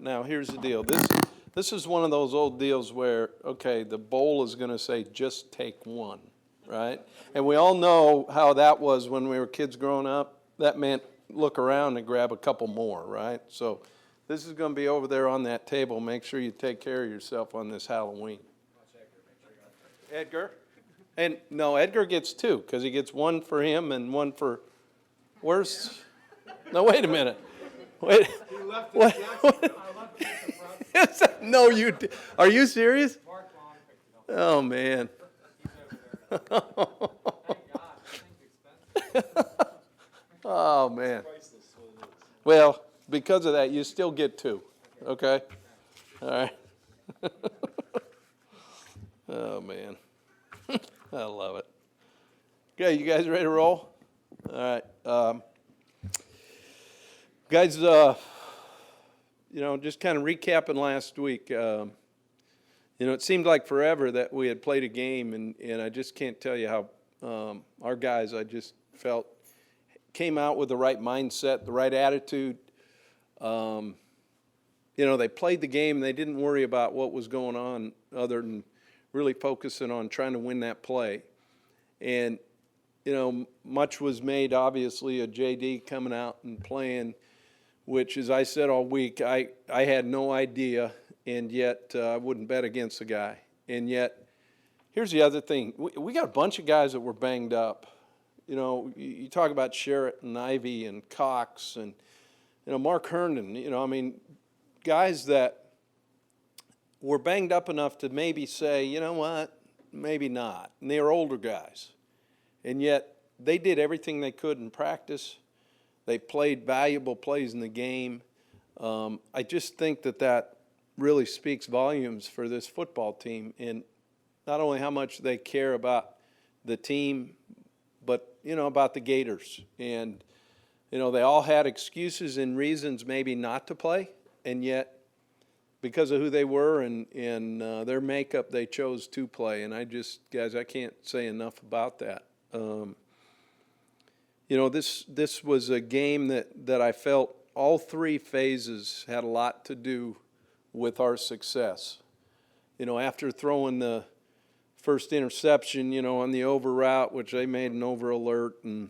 Now, here's the deal. This is one of those old deals where, okay, the bowl is going to say, just take one, right? And we all know how that was when we were kids growing up. That meant look around and grab a couple more, right? So this is going to be over there on that table. Make sure you take care of yourself on this Halloween. Edgar? And no, Edgar gets two, because he gets one for him and one for, where's, no, wait a minute. Wait. He left What? it. No, you did. Are you serious? Oh, man. Oh, man. Well, because of that, you still get two. Okay? All right. Oh, man. I love it. Okay, you guys ready to roll? All right. Guys, just kind of recapping last week, it seemed like forever that we had played a game, and I just can't tell you how our guys, I just felt, came out with the right mindset, the right attitude. They played the game, and they didn't worry about what was going on other than really focusing on trying to win that play. And, much was made, obviously, of J.D. coming out and playing, which, as I said all week, I had no idea, and yet I wouldn't bet against the guy. And yet, here's the other thing. We got a bunch of guys that were banged up. You talk about Sherritt and Ivy and Cox and, Mark Herndon, guys that were banged up enough to maybe say, you know what, maybe not. And they were older guys. And yet, they did everything they could in practice. They played valuable plays in the game. I just think that really speaks volumes for this football team, and not only how much they care about the team, but, about the Gators. And, they all had excuses and reasons maybe not to play, and yet because of who they were and their makeup, they chose to play. And I can't say enough about that. This was a game that I felt all three phases had a lot to do with our success. After throwing the first interception, on the over route, which they made an over alert, and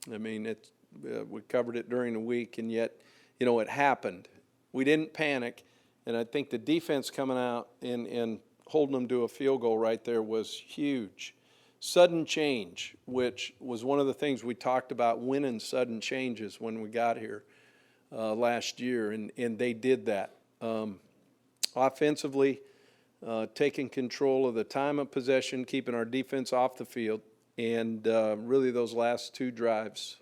we covered it during the week, and yet, it happened. We didn't panic, and I think the defense coming out and holding them to a field goal right there was huge. Sudden change, which was one of the things we talked about, winning sudden changes when we got here last year, and they did that. Offensively, taking control of the time of possession, keeping our defense off the field, and really those last two drives,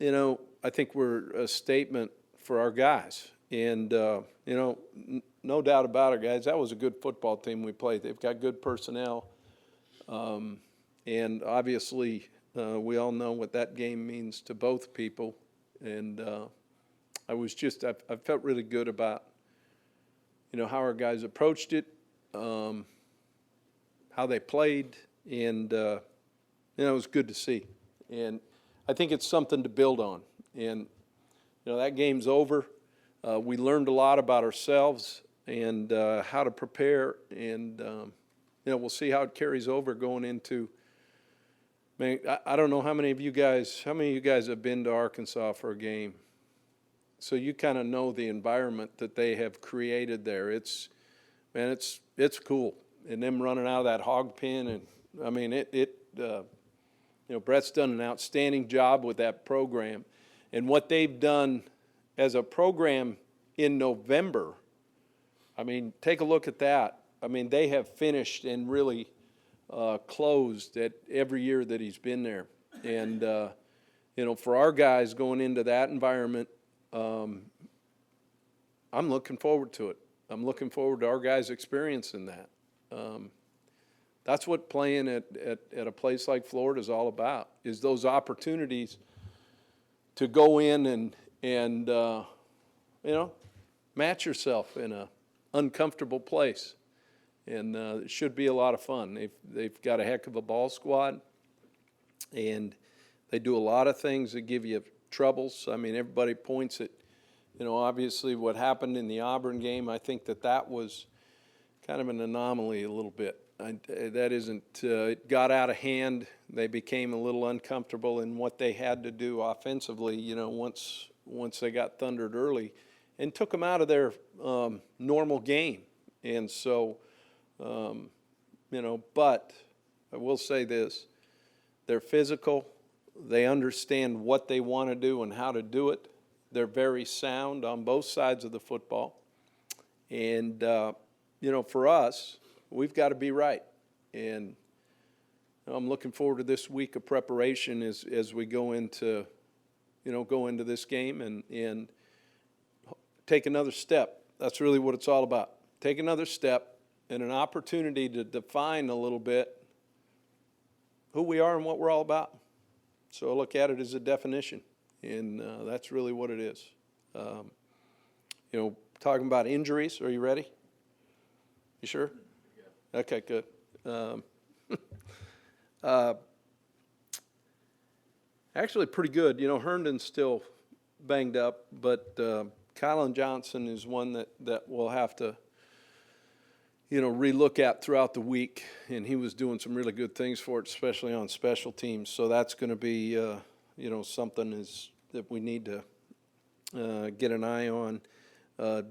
I think were a statement for our guys. And, no doubt about it, guys, that was a good football team we played. They've got good personnel. And obviously, we all know what that game means to both people. And I felt really good about, how our guys approached it, how they played, and, it was good to see. And I think it's something to build on. And, that game's over. We learned a lot about ourselves and how to prepare, and we'll see how it carries over going into. I don't know how many of you guys have been to Arkansas for a game, so you kind of know the environment that they have created there. It's cool, and them running out of that hog pen, and Brett's done an outstanding job with that program, and what they've done as a program in November. Take a look at that. They have finished and really closed at every year that he's been there. And, for our guys going into that environment, I'm looking forward to it. I'm looking forward to our guys experiencing that. That's what playing at a place like Florida is all about, is those opportunities to go in and match yourself in a uncomfortable place. And it should be a lot of fun. They've got a heck of a ball squad, and they do a lot of things that give you troubles. Everybody points at, obviously what happened in the Auburn game, I think that was kind of an anomaly a little bit. That isn't, it got out of hand. They became a little uncomfortable in what they had to do offensively, once they got thundered early, and took them out of their normal game. And so, but I will say this, they're physical. They understand what they want to do and how to do it. They're very sound on both sides of the football. And, for us, we've got to be right. And I'm looking forward to this week of preparation as we go into this game and take another step. That's really what it's all about. Take another step and an opportunity to define a little bit who we are and what we're all about. So I look at it as a definition, and that's really what it is. Talking about injuries, are you ready? You sure? Yeah. Okay, good. Actually pretty good. Herndon's still banged up, but Kylan Johnson is one that we'll have to relook at throughout the week, and he was doing some really good things for it, especially on special teams. So that's going to be, something that we need to get an eye on.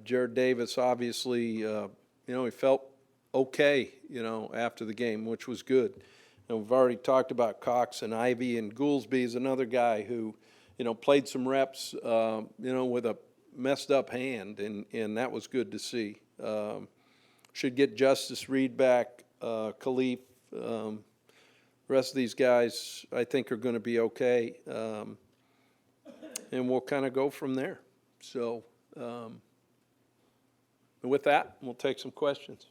Jared Davis, obviously, he felt okay, after the game, which was good. And we've already talked about Cox and Ivy, and Goolsby is another guy who, played some reps, with a messed up hand, and that was good to see. Should get Justice Reed back, Khalif. The rest of these guys, I think, are going to be okay, and we'll kind of go from there. So, with that, we'll take some questions.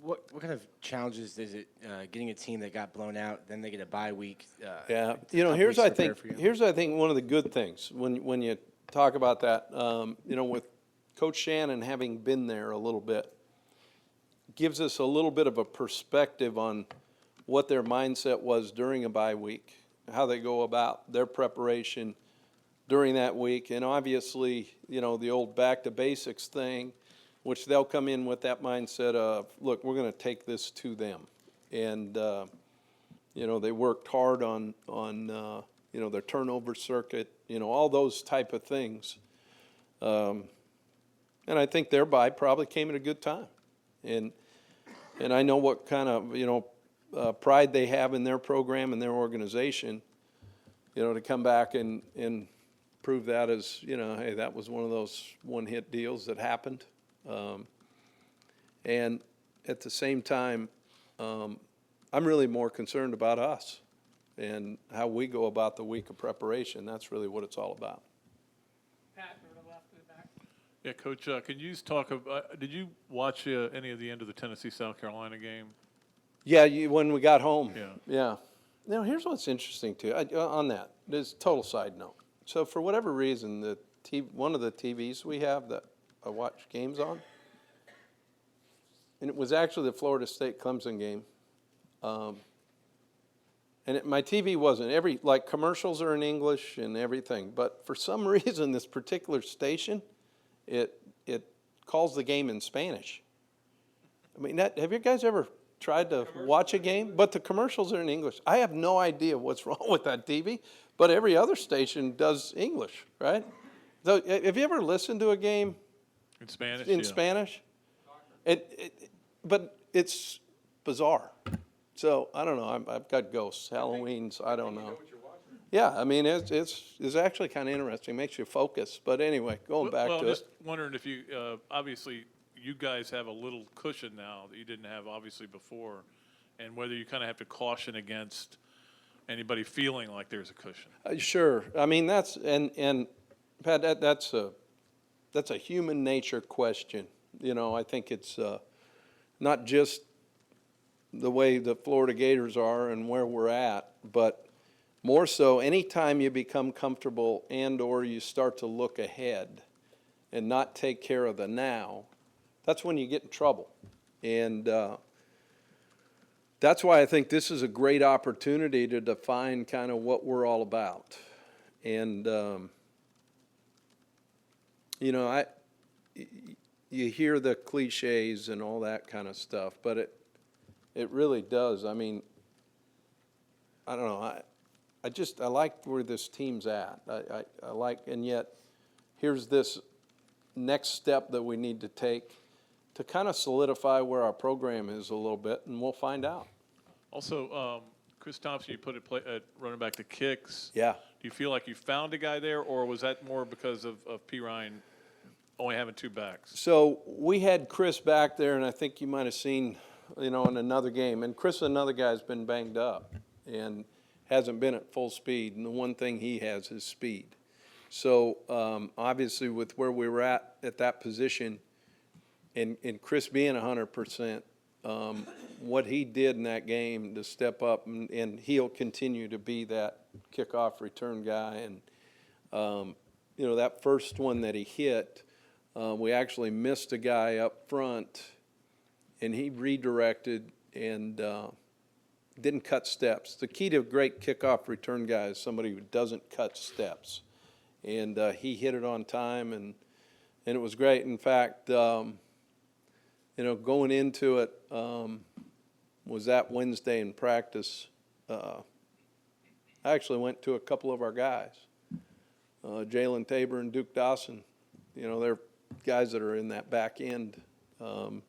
What kind of challenges is it getting a team that got blown out, then they get a bye week? Yeah, here's I think one of the good things when you talk about that, with Coach Shannon having been there a little bit, gives us a little bit of a perspective on what their mindset was during a bye week, how they go about their preparation during that week, and obviously, the old back to basics thing, which they'll come in with that mindset of, look, we're going to take this to them. And, they worked hard on their turnover circuit, all those type of things. And I think their bye probably came at a good time. And I know what kind of, pride they have in their program and their organization, to come back and prove that as, hey, that was one of those one-hit deals that happened. And at the same time, I'm really more concerned about us and how we go about the week of preparation. That's really what it's all about. Pat, to the left, to the back. Yeah, Coach, can you just talk about, did you watch any of the end of the Tennessee-South Carolina game? Yeah, when we got home. Yeah. Yeah. Now, here's what's interesting, too, on that. There's a total side note. So for whatever reason, one of the TVs we have that I watch games on, and it was actually the Florida State Clemson game. And my TV wasn't. Commercials are in English and everything, but for some reason, this particular station, it calls the game in Spanish. I mean, have you guys ever tried to watch a game? But the commercials are in English. I have no idea what's wrong with that TV, but every other station does English, right? So, have you ever listened to a game In Spanish? in Spanish? But it's bizarre. So I don't know. I've got ghosts, Halloweens. I don't know. Yeah, I mean it's actually kind of interesting. Makes you focus. But anyway, going back to just it. wondering if you obviously you guys have a little cushion now that you didn't have obviously before, and whether you kind of have to caution against anybody feeling like there's a cushion. Sure. I mean that's and Pat, that's a human nature question. I think it's not just the way the Florida Gators are and where we're at, but more so anytime you become comfortable and or you start to look ahead and not take care of the now, that's when you get in trouble. And that's why I think this is a great opportunity to define kind of what we're all about. And, you know, you hear the cliches and all that kind of stuff, but it really does. I mean, I don't know. I like where this team's at. I like, and yet here's this next step that we need to take to kind of solidify where our program is a little bit, and we'll find out. Also, Chris Thompson, you put at running back the kicks. Yeah. Do you feel like you found a guy there, or was that more because of P. Ryan only having 2 backs? So we had Chris back there, and I think you might have seen, you know, in another game. And Chris, another guy's been banged up and hasn't been at full speed. And the one thing he has is speed. So obviously, with where we were at that position, and Chris being 100%, what he did in that game to step up, and he'll continue to be that kickoff return guy. And you know, that first one that he hit, we actually missed a guy up front, and he redirected and didn't cut steps. The key to a great kickoff return guy is somebody who doesn't cut steps. And he hit it on time, and it was great. In fact, you know, going into it was that Wednesday in practice. I actually went to a couple of our guys, Jalen Tabor and Duke Dawson. You know, they're guys that are in that back end. And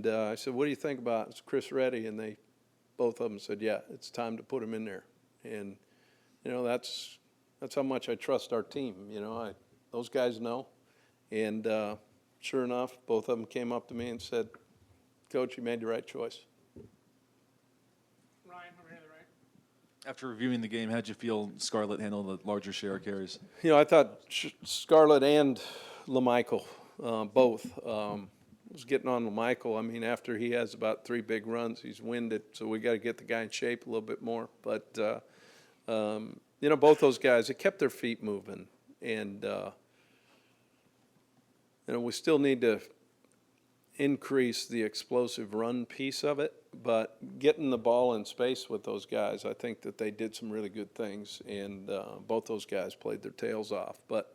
I said, what do you think about it? Is Chris ready? And both of them said, yeah, it's time to put him in there. And, you know, that's how much I trust our team. You know, those guys know. And sure enough, both of them came up to me and said, Coach, you made the right choice. Ryan, over here to the right. After reviewing the game, how'd you feel Scarlett handled the larger share of carries? You know, I thought Scarlett and LaMichael both was getting on LaMichael. I mean, after he has about 3 big runs, he's winded, so we got to get the guy in shape a little bit more. But, you know, both those guys, they kept their feet moving. And, you know, we still need to increase the explosive run piece of it, but getting the ball in space with those guys, I think that they did some really good things, and both those guys played their tails off. But,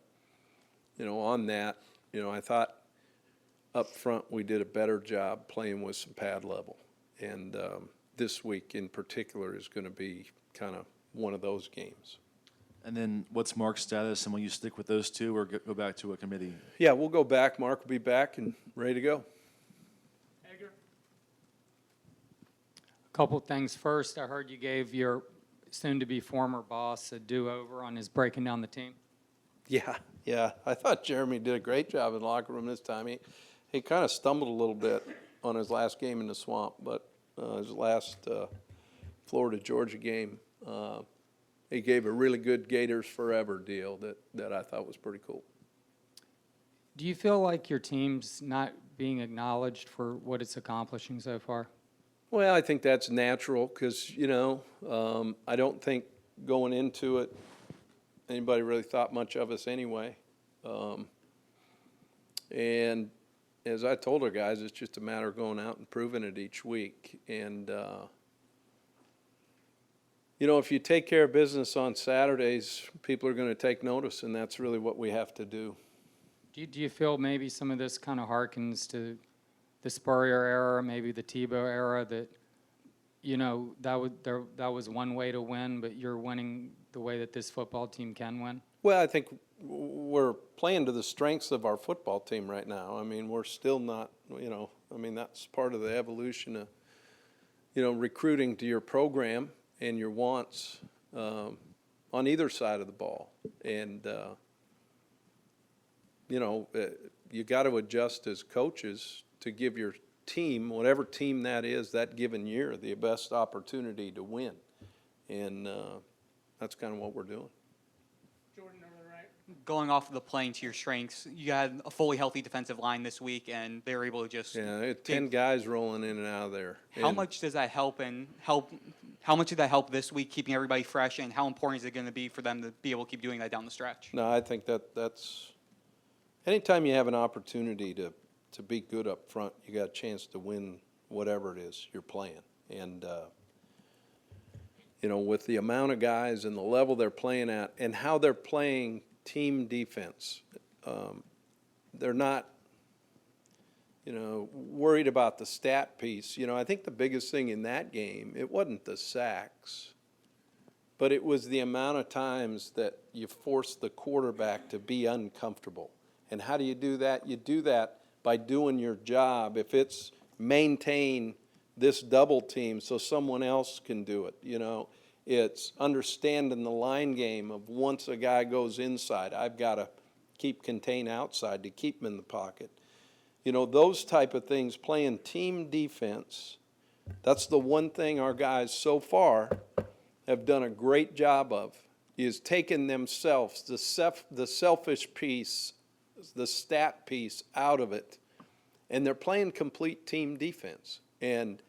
you know, on that, you know, I thought up front we did a better job playing with some pad level, and this week in particular is going to be kind of one of those games. And then what's Mark's status, and will you stick with those 2 or go back to a committee? Yeah, we'll go back. Mark will be back and ready to go. Edgar. Couple things. First, I heard you gave your soon-to-be former boss a do-over on his breaking down the team. Yeah. I thought Jeremy did a great job in the locker room this time. He kind of stumbled a little bit on his last game in the swamp, but his last Florida-Georgia game, he gave a really good Gators Forever deal that I thought was pretty cool. Do you feel like your team's not being acknowledged for what it's accomplishing so far? Well, I think that's natural because, you know, I don't think going into it anybody really thought much of us anyway. And as I told our guys, it's just a matter of going out and proving it each week. And, you know, if you take care of business on Saturdays, people are going to take notice, and that's really what we have to do. Do you feel maybe some of this kind of harkens to the Spurrier era, maybe the Tebow era, that, you know, that was one way to win, but you're winning the way that this football team can win? Well, I think we're playing to the strengths of our football team right now. I mean, we're still not, you know, I mean, that's part of the evolution of, you know, recruiting to your program and your wants on either side of the ball. And, you know, you got to adjust as coaches to give your team, whatever team that is, that given year, the best opportunity to win. And that's kind of what we're doing. Jordan, over the right. Going off of the playing to your strengths, you had a fully healthy defensive line this week, and they were able to just. Yeah, it 10 guys rolling in and out of there. How And much does that help? How much did that help this week, keeping everybody fresh? And how important is it going to be for them to be able to keep doing that down the stretch? No, I think that's anytime you have an opportunity to be good up front, you got a chance to win whatever it is you're playing. And, you know, with the amount of guys and the level they're playing at and how they're playing team defense, they're not, you know, worried about the stat piece. You know, I think the biggest thing in that game, it wasn't the sacks, but it was the amount of times that you forced the quarterback to be uncomfortable. And how do you do that? You do that by doing your job. If it's maintain this double team so someone else can do it, you know, it's understanding the line game of once a guy goes inside, I've got to keep contain outside to keep him in the pocket. You know, those type of things, playing team defense, that's the one thing our guys so far have done a great job of, is taking themselves, the selfish piece, the stat piece out of it, and they're playing complete team defense. And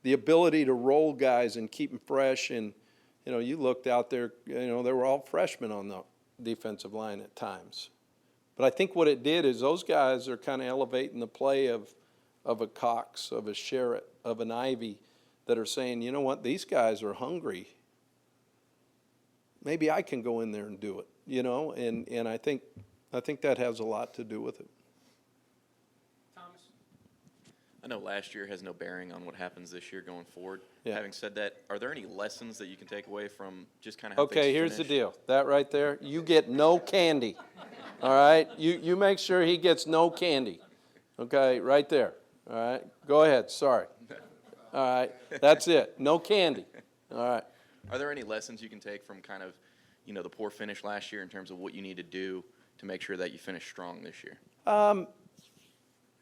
the ability to roll guys and keep them fresh, and, you know, you looked out there, you know, they were all freshmen on the defensive line at times. But I think what it did is those guys are kind of elevating the play of a Cox, of a Sherritt, of an Ivy, that are saying, you know what, these guys are hungry. Maybe I can go in there and do it, you know, and I think that has a lot to do with it. Thomas? I know last year has no bearing on what happens this year going forward. Yeah. Having said that, are there any lessons that you can take away from just kind of how Okay, things here's the finished? deal. That right there, you get no candy. All right? You make sure he gets no candy. Okay, right there. All right? Go ahead, sorry. All right, that's it. No candy. All right. Are there any lessons you can take from kind of, you know, the poor finish last year in terms of what you need to do to make sure that you finish strong this year?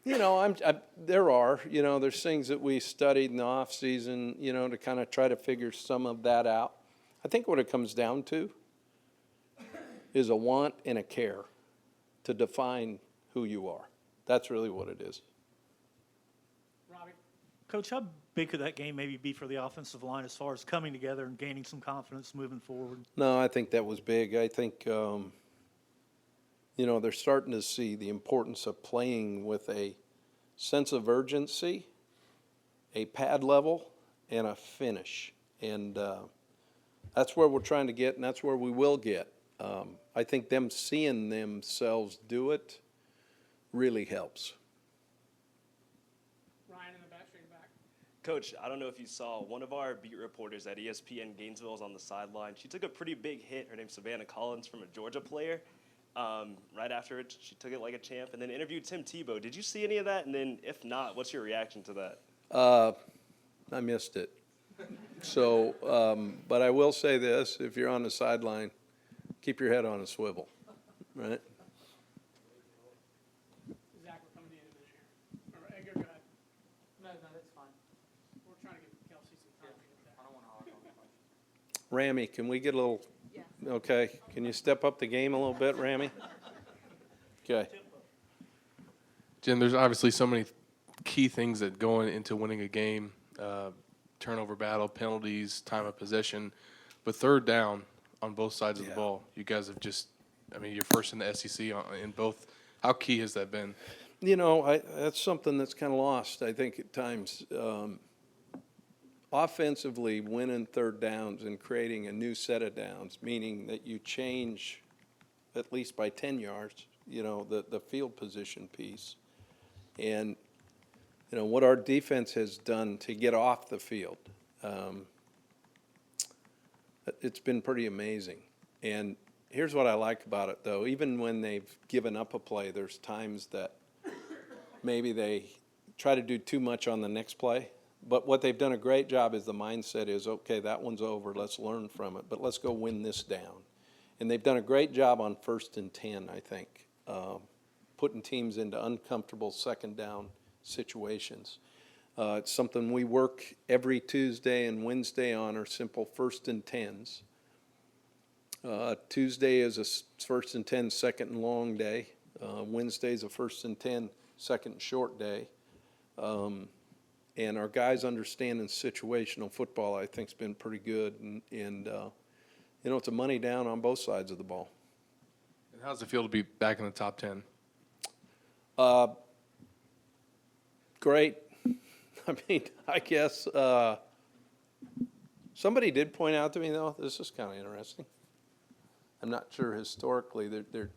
You know, there are, you know, there's things that we studied in the off season, you know, to kind of try to figure some of that out. I think what it comes down to is a want and a care to define who you are. That's really what it is. Robbie? Coach, how big could that game maybe be for the offensive line as far as coming together and gaining some confidence moving forward? No, I think that was big. I think, you know, they're starting to see the importance of playing with a sense of urgency, a pad level, and a finish. And that's where we're trying to get, and that's where we will get. I think them seeing themselves do it really helps. Ryan in the back, straight back. Coach, I don't know if you saw, one of our beat reporters at ESPN Gainesville is on the sideline. She took a pretty big hit. Her name's Savannah Collins, from a Georgia player. Right after it, she took it like a champ and then interviewed Tim Tebow. Did you see any of that? And then if not, what's your reaction to that? I missed it. So, but I will say this, if you're on the sideline, keep your head on a swivel, right? Zach, we're coming to the end of this year. Or Edgar, go ahead. No, that's fine. We're trying to give Kelsey some time to get there. I don't want to hog on the question. Rami, can we get a little, okay, can you step up the game a little bit, Rami? Okay. Jim, there's obviously so many key things that go into winning a game, turnover battle, penalties, time of possession, but third down on both sides of the ball, you guys have just, I mean, you're first in the SEC in both. How key has that been? You know, that's something that's kind of lost, I think, at times. Offensively, winning third downs and creating a new set of downs, meaning that you change at least by 10 yards, you know, the field position piece. And, you know, what our defense has done to get off the field, it's been pretty amazing. And here's what I like about it, though. Even when they've given up a play, there's times that maybe they try to do too much on the next play. But what they've done a great job is the mindset is, okay, that one's over, let's learn from it, but let's go win this down. And they've done a great job on 1st and 10, I think, putting teams into uncomfortable second down situations. It's something we work every Tuesday and Wednesday on, are simple 1st and 10s. Tuesday is a 1st and 10 second and long day. Wednesday is a 1st and 10 second and short day. And our guys understanding situational football, I think, has been pretty good. And you know, it's a money down on both sides of the ball. And how's it feel to be back in the top 10? Great. I mean, I guess, somebody did point out to me, though, this is kind of interesting. I'm not sure historically, they're,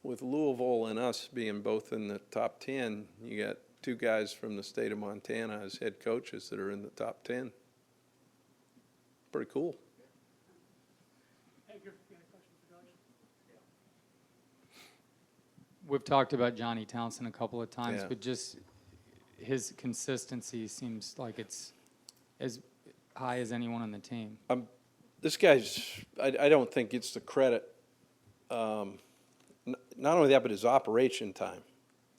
with Louisville and us being both in the top 10, you got two guys from the state of Montana as head coaches that are in the top 10. Pretty cool. Edgar, you got a question for Coach? We've talked about Johnny Townsend a couple of times, Yeah. but just his consistency seems like it's as high as anyone on the team. This guy's, I don't think it's the credit, not only that, but his operation time,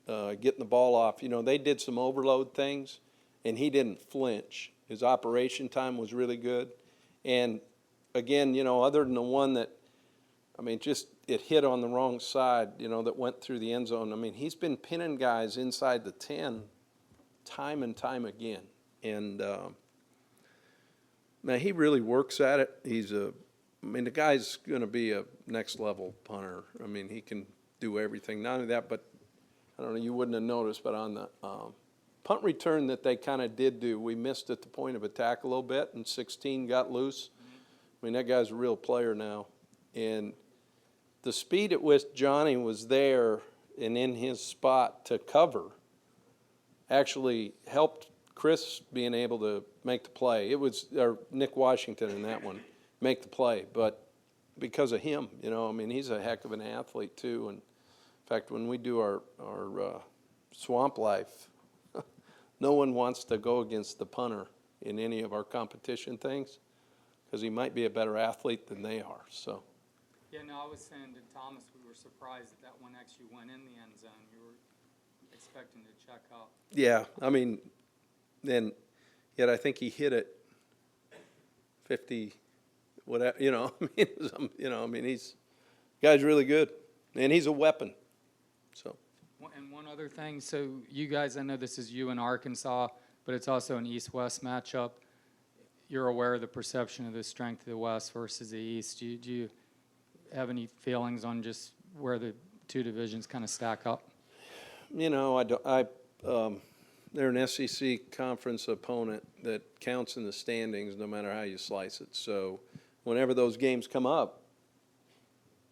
getting the ball off. You know, they did some overload things, and he didn't flinch. His operation time was really good. And again, you know, other than the one that, I mean, just it hit on the wrong side, you know, that went through the end zone. I mean, he's been pinning guys inside the 10 time and time again. And, man, he really works at it. I mean, the guy's going to be a next level punter. I mean, he can do everything. Not only that, but I don't know, you wouldn't have noticed, but on the punt return that they kind of did do, we missed at the point of attack a little bit, and 16 got loose. I mean, that guy's a real player now. And the speed at which Johnny was there and in his spot to cover actually helped Chris being able to make the play. It was, or Nick Washington in that one, make the play. But because of him, you know, I mean, he's a heck of an athlete too. And in fact, when we do our swamp life, no one wants to go against the punter in any of our competition things because he might be a better athlete than they are. So. Yeah, no, I was saying to Thomas, we were surprised that one actually went in the end zone. You were expecting to check up. Yeah, I mean, then, yet I think he hit it 50, whatever, you know, I mean, guy's really good, and he's a weapon, so. And one other thing, so you guys, I know this is you in Arkansas, but it's also an East-West matchup. You're aware of the perception of the strength of the West versus the East. Do you have any feelings on just where the two divisions kind of stack up? You know, they're an SEC conference opponent that counts in the standings no matter how you slice it. So whenever those games come up,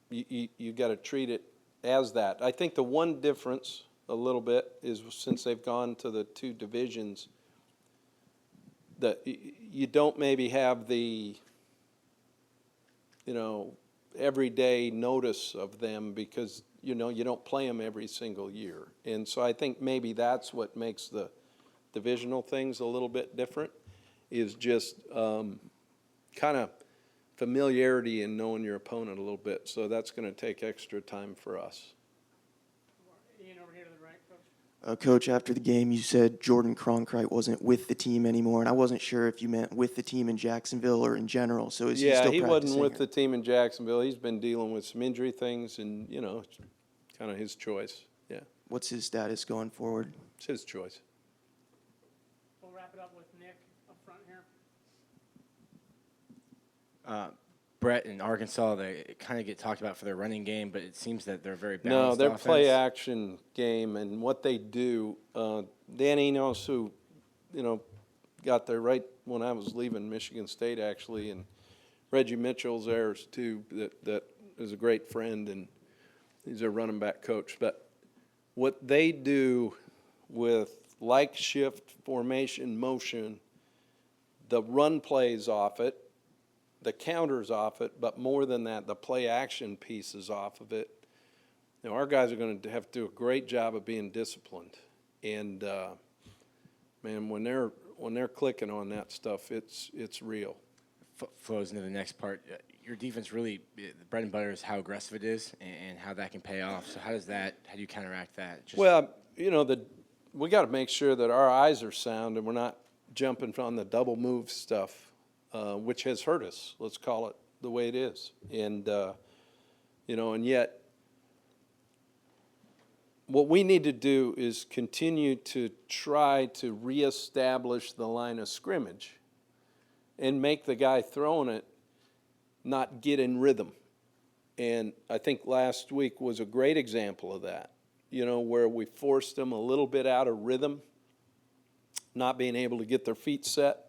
you got to treat it as that. I think the one difference a little bit is since they've gone to the two divisions, that you don't maybe have the, you know, everyday notice of them because, you know, you don't play them every single year. And so I think maybe that's what makes the divisional things a little bit different, is just kind of familiarity and knowing your opponent a little bit. So that's going to take extra time for us. Ian, over here to the right, Coach. Coach, after the game, you said Jordan Cronkite wasn't with the team anymore, and I wasn't sure if you meant with the team in Jacksonville or in general. So is he still he practicing? wasn't with the team in Jacksonville. He's been dealing with some injury things, and, you know, it's kind of his choice. Yeah, What's his status going forward? it's his choice. We'll wrap it up with Nick up front here. Brett in Arkansas, they kind of get talked about for their running game, but it seems that they're very No, balanced their offense. play-action game and what they do, Dan Enos, who, you know, got there right when I was leaving Michigan State, actually, and Reggie Mitchell's there too, that is a great friend, and he's a running back coach. But what they do with like shift formation motion, the run plays off it, the counters off it, but more than that, the play action pieces off of it. You know, our guys are going to have to do a great job of being disciplined. And man, when they're clicking on that stuff, it's real. Flows into the next part. Your defense really, the bread and butter is how aggressive it is and how that can pay off. So how do you counteract that? Well, you know, we got to make sure that our eyes are sound and we're not jumping on the double move stuff. Which has hurt us, let's call it the way it is. And, you know, and yet what we need to do is continue to try to reestablish the line of scrimmage and make the guy throwing it not get in rhythm. And I think last week was a great example of that, you know, where we forced him a little bit out of rhythm. not being able to get their feet set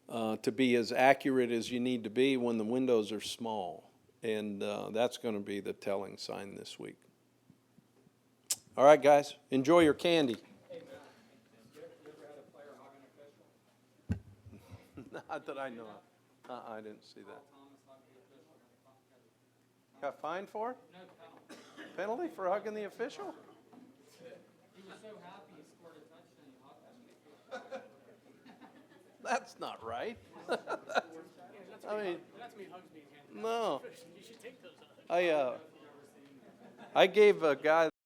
to be as accurate as you need to be when the windows are small. And that's going to be the telling sign this week. All right, guys, enjoy your candy. Not that I know of. I didn't see that. Got fined for it? No penalty. Penalty for hugging the official? He was so happy he scored a touchdown. He hugged him. That's not right. I mean, That's me hugs being handed. no. You should take those. I gave a guy